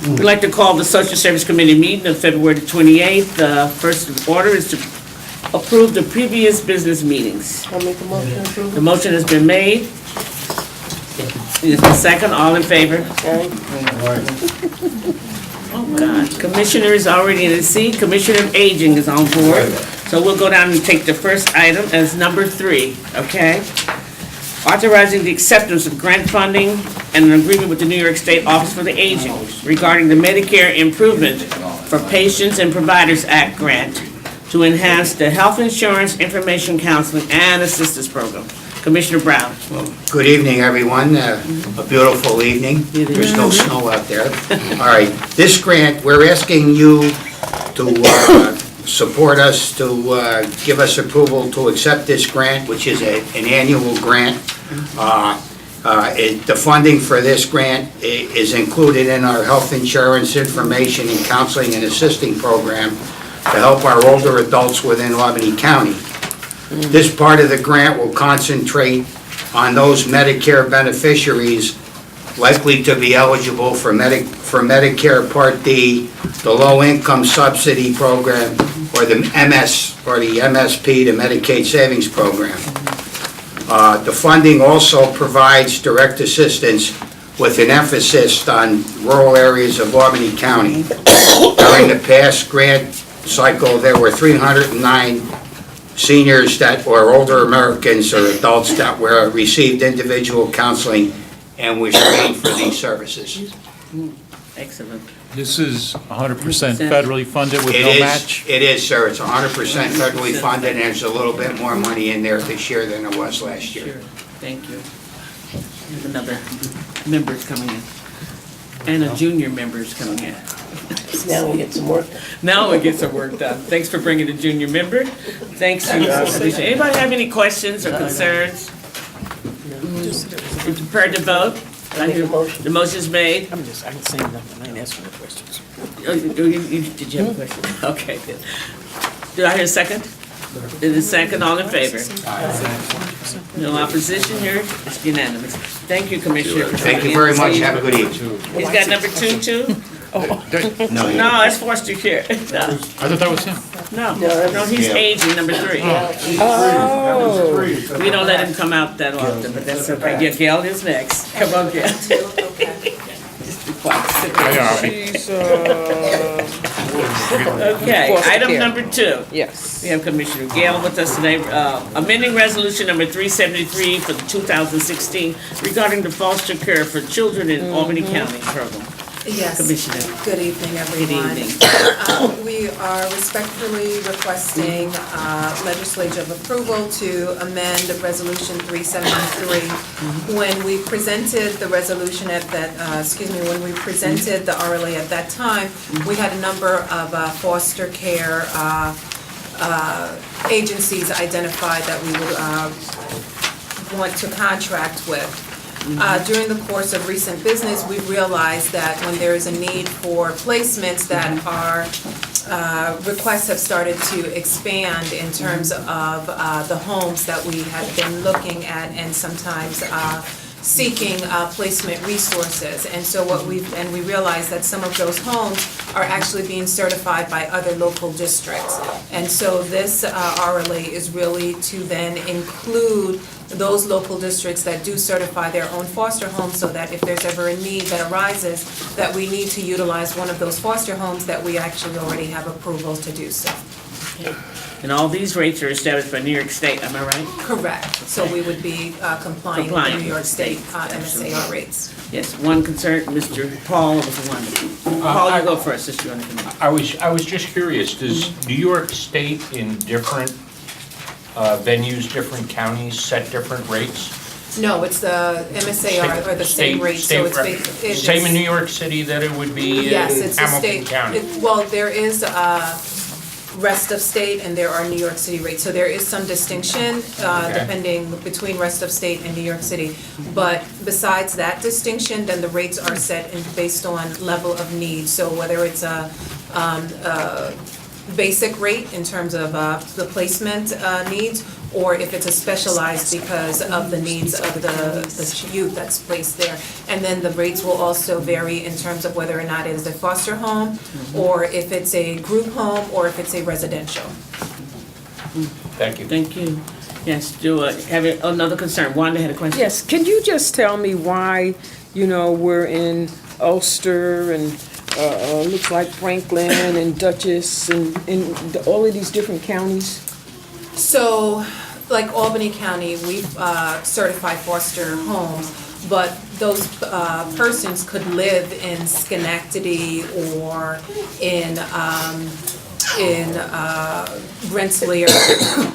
We'd like to call the Social Service Committee meeting of February 28th. First order is to approve the previous business meetings. I'll make a motion to approve. The motion has been made. Is the second, all in favor? Oh, God. Commissioner is already in his seat. Commissioner of Aging is on board. So we'll go down and take the first item as number 3, okay? Authorizing the acceptance of grant funding and an agreement with the New York State Office for the Aging regarding the Medicare Improvement for Patients and Providers Act grant to enhance the health insurance, information counseling, and assistance program. Commissioner Brown. Good evening, everyone. A beautiful evening. There's no snow out there. All right, this grant, we're asking you to support us, to give us approval to accept this grant, which is an annual grant. The funding for this grant is included in our health insurance, information, and counseling and assisting program to help our older adults within Albany County. This part of the grant will concentrate on those Medicare beneficiaries likely to be eligible for Medicare Part D, the low-income subsidy program, or the MSP, the Medicaid Savings Program. The funding also provides direct assistance with an emphasis on rural areas of Albany County. During the past grant cycle, there were 309 seniors that or older Americans or adults that received individual counseling and was trained for these services. Excellent. This is 100% federally funded with no match? It is, sir. It's 100% federally funded, and there's a little bit more money in there this year than there was last year. Sure, thank you. There's another member is coming in. And a junior member is coming in. Now we get some work. Now we get some work done. Thanks for bringing the junior member. Thanks to you. Anybody have any questions or concerns? You prepared to vote? I make a motion. The motion's made. I can say nothing, I ain't asking no questions. Oh, did you have a question? Okay, good. Do I hear a second? In a second, all in favor? No opposition here? It's unanimous. Thank you, Commissioner. for Thank you coming in. very much. Have a good evening. He's got number 2 too? No, it's foster care. No, I thought that was him. no, he's aging, number 3. Oh. We don't let him come out that often, but that's okay. Yeah, Gail is next. Come on, Gail. Just be quiet. Sit down. Okay, item number 2. Yes. We have Commissioner Gale with us today, amending resolution number 373 for the 2016 regarding the foster care for children in Albany County program. Yes. Commissioner. Good evening, everyone. Good evening. We are respectfully requesting legislative approval to amend Resolution 373. When we presented the resolution at that, when we presented the RLA at that time, we had a number of foster care agencies identified that we would want to contract with. During the course of recent business, we've realized that when there is a need for placements, that our requests have started to expand in terms of the homes that we have been looking at and sometimes seeking placement resources. And so we realize that some of those homes are actually being certified by other local districts. And so this RLA is really to then include those local districts that do certify their own foster homes, so that if there's ever a need that arises, that we need to utilize one of those foster homes, that we actually already have approval to do so. And all these rates are established by New York State, am I right? Correct. So we would be complying with the New York State MSAR rates. Yes, one concern, Mr. Paul was one. Paul, you go first, since you're on the committee. I was just curious, does New York State in different venues, different counties, set different rates? No, it's the MSAR or the same rate, so it's Same in New York City that it would be yes, in it's the Hamilton state. County? Well, there is rest of state and there are New York City rates. So there is some distinction depending between rest of state and New York City. But besides that distinction, then the rates are set based on level of need. So whether it's a basic rate in terms of the placement needs, or if it's a specialized because of the needs of the youth that's placed there. And then the rates will also vary in terms of whether or not it is a foster home, or if it's a group home, or if it's a residential. Thank you. Thank you. Yes, do I have another concern? Wanda had a question? Yes, can you just tell me why, we're in Ulster and, looks like Franklin and Dutchess and all of these different counties? So, like Albany County, we certify foster homes, but those persons could live in Schenectady or in Rensselaer.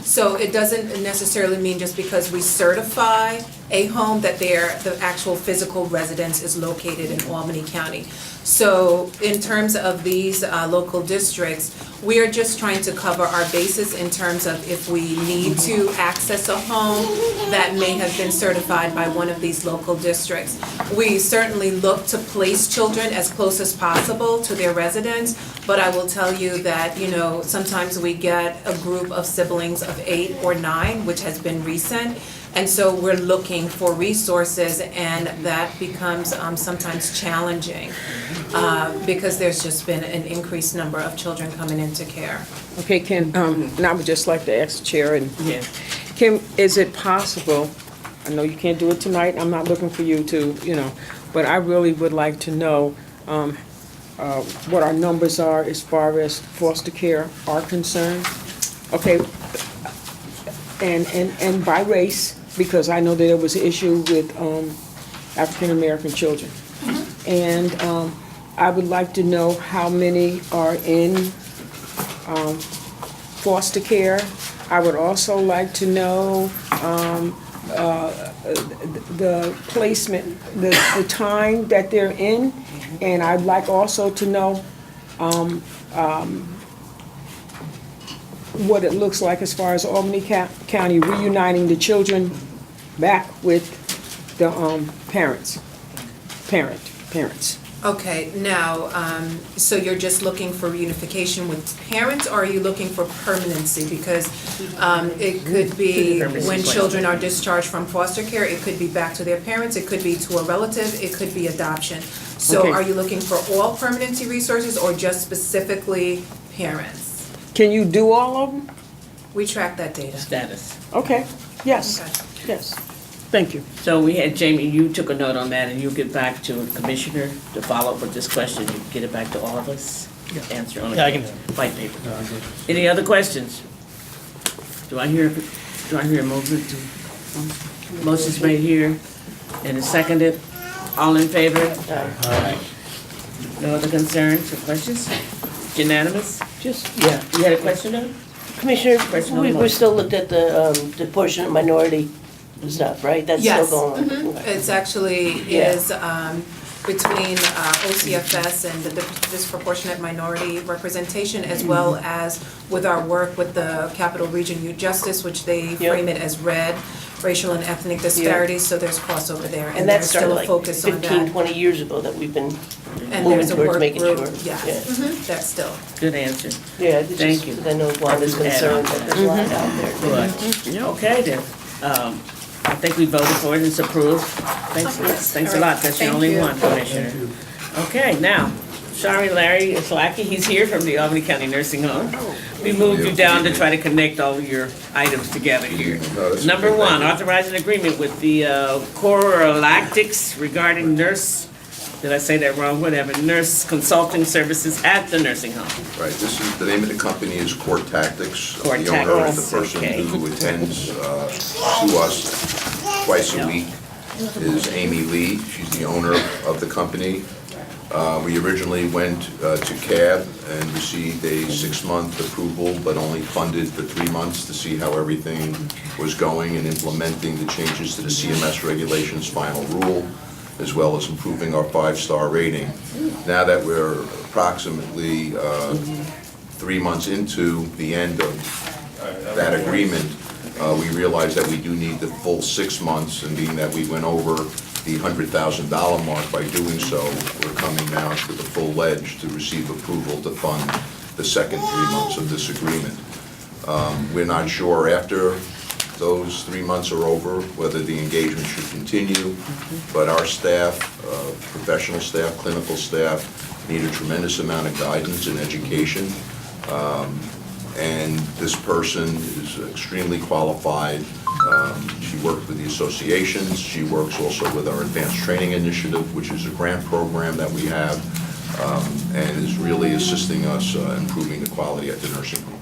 So it doesn't necessarily mean just because we certify a home that the actual physical residence is located in Albany County. So in terms of these local districts, we are just trying to cover our bases in terms of if we need to access a home that may have been certified by one of these local districts. We certainly look to place children as close as possible to their residence, but I will tell you that, sometimes we get a group of siblings of 8 or 9, which has been recent, and so we're looking for resources, and that becomes sometimes challenging because there's just been an increased number of children coming into care. Okay, and I would just like to ask the chair, and Yeah. is it possible, I know you can't do it tonight, I'm not looking for you to, but I really would like to know what our numbers are as far as foster care are concerned. Okay, and by race, because I know that there was an issue with African-American children. And I would like to know how many are in foster care. I would also like to know the placement, the time that they're in. And I'd like also to know what it looks like as far as Albany County reuniting the children back with the parents. Okay, now, so you're just looking for reunification with parents, or are you looking for permanency? Because it could be when children are discharged from foster care, it could be back to their parents, it could be to a relative, it could be adoption. So Okay. are you looking for all permanency resources or just specifically parents? Can you do all of them? We track that data. Status. Okay, yes, Okay. yes. Thank you. So we had Jamie, you took a note on that, and you'll get back to the Commissioner to follow up with this question. You get it back to all of us? Answer on Yeah, I can a do white paper. Any other questions? Do I hear a movement to, motion's made here and it's seconded? All in favor? No other concerns or questions? Unanimous? Yeah. You had a question, though? Commissioner, Question on the we motion. still looked at the portion of minority stuff, right? That's still Yes. going on. Okay. It's actually Yeah. is between OCFS and the disproportionate minority representation, as well as with our work with the Capital Region Youth Justice, which they Yep. frame it as RED, racial and ethnic disparities, so there's crossover there. And that there's started still a like focus on 15, that. 20 years ago that we've been And moving there's a towards work making group, sure. yes, Yeah. that's still. Good answer. Yeah, it's Thank just, you. 'cause I know Wanda's concerned that there's a lot out there. Good. Okay, then. I think we voted for it, it's approved. Thanks a lot, that's your Thank only you. one, Commissioner. Okay, now, sorry Larry Islaki, he's here from the Albany County Nursing Home. We moved you down to try to connect all of your items together here. Number one, authorize an agreement with the Corolactics regarding nurse, did I say that wrong? Whatever, nurse consulting services at the nursing home. Right, this is, the name of the company is Core Tactics. Core The owner is the Tactics, person okay. who attends to us twice a week, is Amy Lee. She's the owner of the company. We originally went to CAB and received a 6-month approval, but only funded for 3 months to see how everything was going and implementing the changes to the CMS regulations final rule, as well as improving our 5-star rating. Now that we're approximately 3 months into the end of that agreement, we realize that we do need the full 6 months, and being that we went over the $100,000 mark by doing so, we're coming now to the full ledge to receive approval to fund the second 3 months of this agreement. We're not sure after those 3 months are over, whether the engagement should continue. But our staff, professional staff, clinical staff, need a tremendous amount of guidance and education. And this person is extremely qualified. She worked with the associations. She works also with our Advanced Training Initiative, which is a grant program that we have, and is really assisting us improving the quality at the nursing home.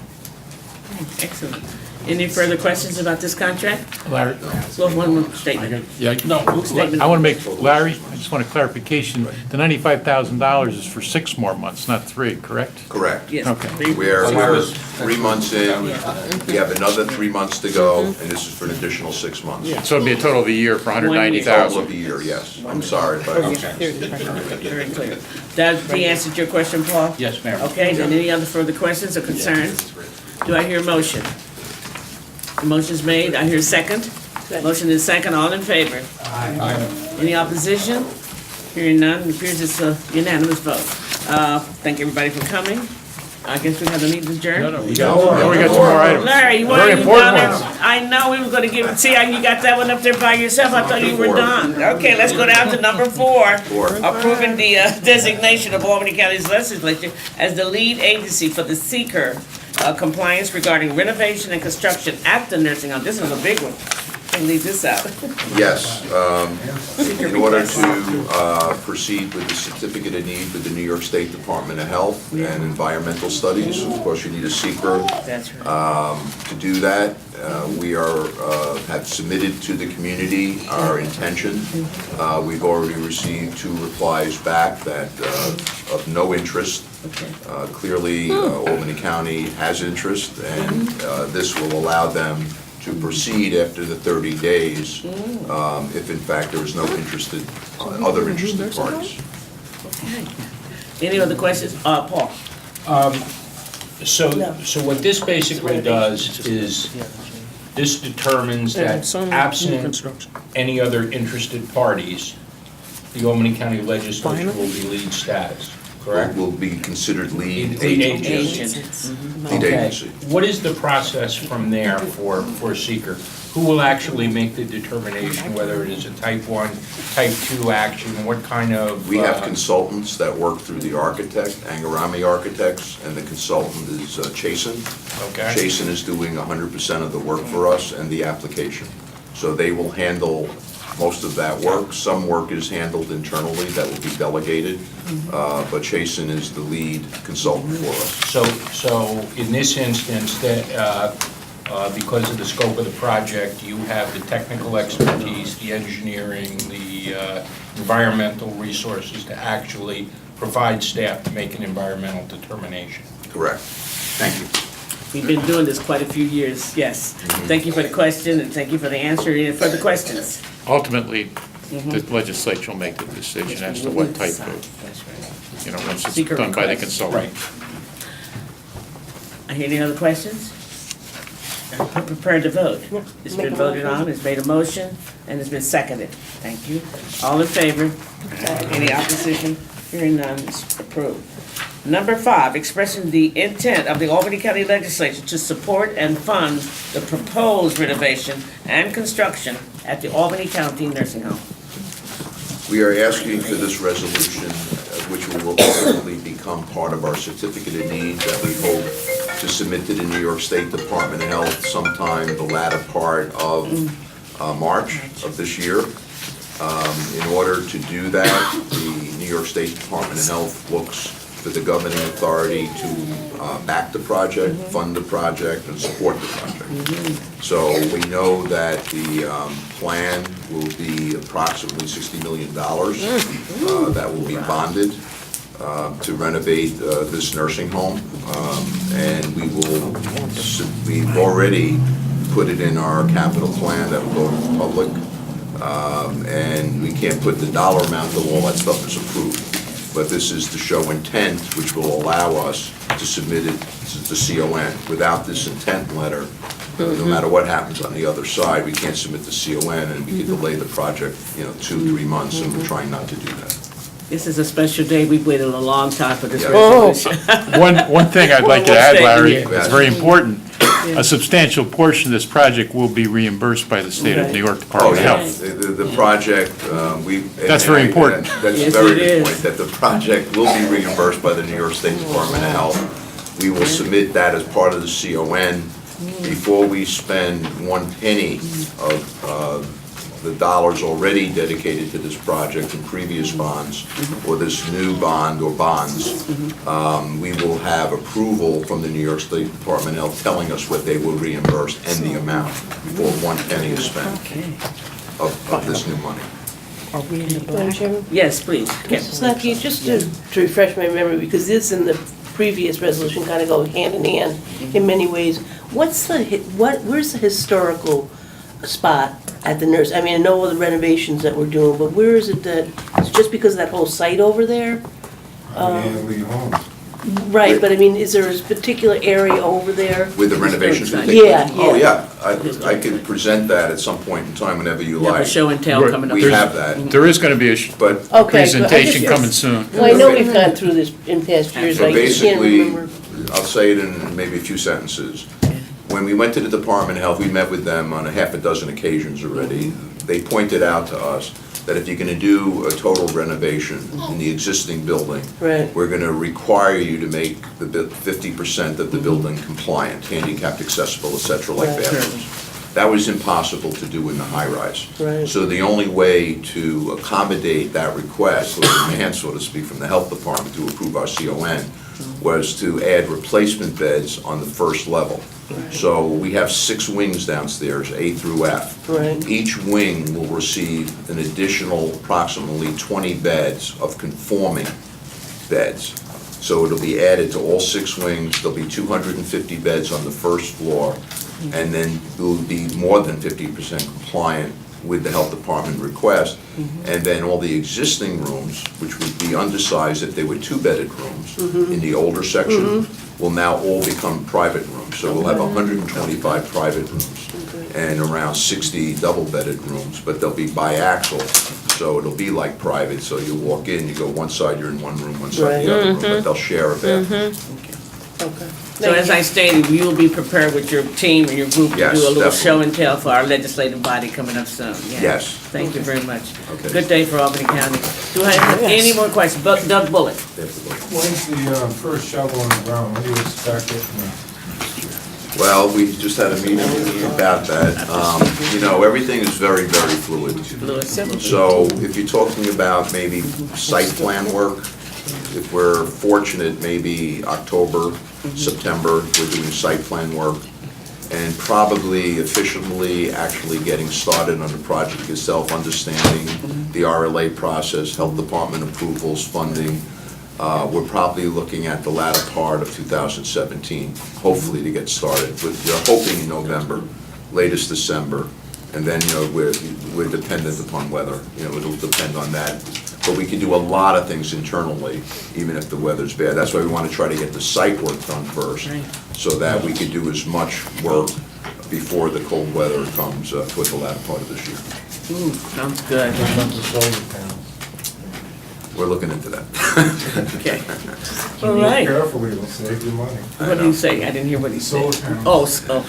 Excellent. Any further questions about this contract? Larry, Well, one more statement. yeah, I want to make, Larry, I just want a clarification. The $95,000 is for 6 more months, not 3, correct? Correct. Yes. Okay. We're 3 months in, we have another 3 months to go, and this is for an additional 6 months. So it'd be a total of a year for Total of 190,000. the year, yes. I'm sorry, but Very clear. That the answer to your question, Paul? Yes, ma'am. Okay, then any other further questions or concerns? Do I hear a motion? The motion's made, I hear a second. Motion is second, all in favor? Any opposition? Hearing none, it appears it's a unanimous vote. Thank everybody for coming. I guess we have a meeting adjourned. We got some more items. Larry, you Very want to important down ones. there? I know we were gonna give, see how you got that one up there by yourself? I thought you were done. Okay, let's go down to number 4. Approving the designation of Albany County's legislature as the lead agency for the seeker compliance regarding renovation and construction at the nursing home. This is a big one. Can't leave this out. yes, in order to proceed with the certificate of need with the New York State Department of Health and Environmental Studies, of course, you need a seeker. That's right. To do that, we have submitted to the community our intention. We've already received 2 replies back that of no interest. Clearly, Albany County has interest, and this will allow them to proceed after the 30 days, if in fact there is no other interested parties. Any other questions? Paul? So what this basically does is, this determines that absent any other interested parties, the Albany County Legislature will be lead status, correct? Will be considered lead Lead agency. agency. Lead Okay. agency. What is the process from there for seeker? Who will actually make the determination whether it is a type 1, type 2 action? What kind of? We have consultants that work through the architect, Angarami Architects, and the consultant is Chasen. Okay. Chasen is doing 100% of the work for us and the application. So they will handle most of that work. Some work is handled internally that will be delegated, but Chasen is the lead consultant for us. So in this instance, that, because of the scope of the project, you have the technical expertise, the engineering, the environmental resources to actually provide staff to make an environmental determination. Correct. Thank you. We've been doing this quite a few years, yes. Thank you for the question, and thank you for the answer. Any further questions? Ultimately, the legislature will make the decision as to what type of, That's right. once it's Secret done by the request. consultant. I hear any other questions? I'm prepared to vote. It's been voted on, it's made a motion, and it's been seconded. Thank you. All in favor? Any opposition? Hearing none, it's approved. Number 5, expressing the intent of the Albany County Legislature to support and fund the proposed renovation and construction at the Albany County Nursing Home. We are asking for this resolution, which will ultimately become part of our certificate of need that we hope to submit to the New York State Department of Health sometime the latter part of March of this year. In order to do that, the New York State Department of Health looks for the governing authority to back the project, fund the project, and support the project. So we know that the plan will be approximately $60 million that will be bonded to renovate this nursing home. And we've already put it in our capital plan that will go to the public. And we can't put the dollar amount until all that stuff is approved. But this is to show intent, which will allow us to submit it to the CON. Without this intent letter, no matter what happens on the other side, we can't submit the CON, and we can delay the project, 2-3 months, and we're trying not to do that. This is a special day. We've waited a long time for this Yeah. resolution. One thing I'd like to add, Larry, it's very important. a substantial portion of this project will be reimbursed by the state of New York Oh, Department of yeah, Health. the project, we. That's very important. That's a Yes, very it good is. point, that the project will be reimbursed by the New York State Department of Health. We will submit that as part of the CON before we spend one penny of the dollars already dedicated to this project in previous bonds, or this new bond or bonds. We will have approval from the New York State Department of Health telling us what they will reimburse and the amount before one penny is spent of this new money. Are we in the Madam black? Chairman? Yes, please. Mrs. Snuggie, just to refresh my memory, because this and the previous resolution kind of go hand in hand in many ways. Where's the historical spot at the nurse? I mean, I know all the renovations that we're doing, but where is it that, it's just because of that whole site over there? Right, but I mean, is there a particular area over there? With the renovations that Yeah, take place? Oh, yeah. yeah, I could present that at some point in time whenever you You have a like. show and tell We're- coming up. We There's- have that, There is going to be a but Okay, but I presentation just- coming soon. Well, I know we've gone through this in past years, So I just can't basically, remember. I'll say it in maybe a few sentences. When we went to the Department of Health, we met with them on a half a dozen occasions already. They pointed out to us that if you're gonna do a total renovation in the existing building, Right. we're gonna require you to make the 50% of the building compliant, handicapped accessible, et cetera, like Right. bathrooms. That was impossible to do in the high-rise. Right. So the only way to accommodate that request, or demand, so to speak, from the Health Department to approve our CON, was to add replacement beds on the first level. So we have 6 wings downstairs, A through F. Right. Each wing will receive an additional approximately 20 beds of conforming beds. So it'll be added to all 6 wings, there'll be 250 beds on the first floor, and then we'll be more than 50% compliant with the health department request. And then all the existing rooms, which would be undersized if they were 2-bedded rooms in the older section, will now all become private rooms. So we'll have 125 private rooms and around 60 double-bedded rooms, but they'll be biaxial. So it'll be like private, so you walk in, you go one side, you're in one room, one side the other room, but they'll share a bathroom. Okay. So as I stated, you'll be prepared with your team and your group to Yes, do a little definitely. show and tell for our legislative body coming up soon. Yeah. Yes. Thank you very much. Okay. Good day for Albany County. Do I have any more questions? Doug Bullock. When's the first shovel on the ground? When do you expect it? Well, we just had a meeting about that. You know, everything is very, very fluid. Lewis. So if you're talking about maybe site plan work, if we're fortunate, maybe October, September, we're doing site plan work, and probably efficiently actually getting started on the project itself, understanding the RLA process, health department approvals, funding. We're probably looking at the latter part of 2017, hopefully to get started. We're hoping in November, latest December, and then, you know, we're dependent upon weather. You know, it'll depend on that. But we can do a lot of things internally, even if the weather's bad. That's why we want to try to get the site work done first, Right. so that we can do as much work before the cold weather comes toward the latter part of this year. Sounds good. What about the solar panels? We're looking into that. Okay. All Be right. careful, it'll save you money. What did he say? I didn't hear what he said. Solar panels. Oh,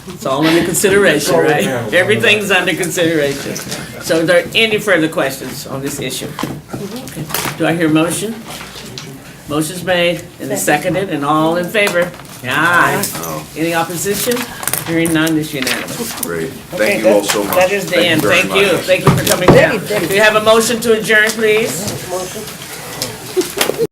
it's all under consideration, Solar right? panels. Everything's under consideration. So are there any further questions on this issue? Okay. Do I hear a motion? Motion's made and it's seconded and all in favor? Aye. Oh, Any opposition? Hearing none, it's unanimous. great. Okay, Thank you all so much. That is the end. very Thank you. much. Thank you for coming down. Do you have a motion to adjourn, please? Motion?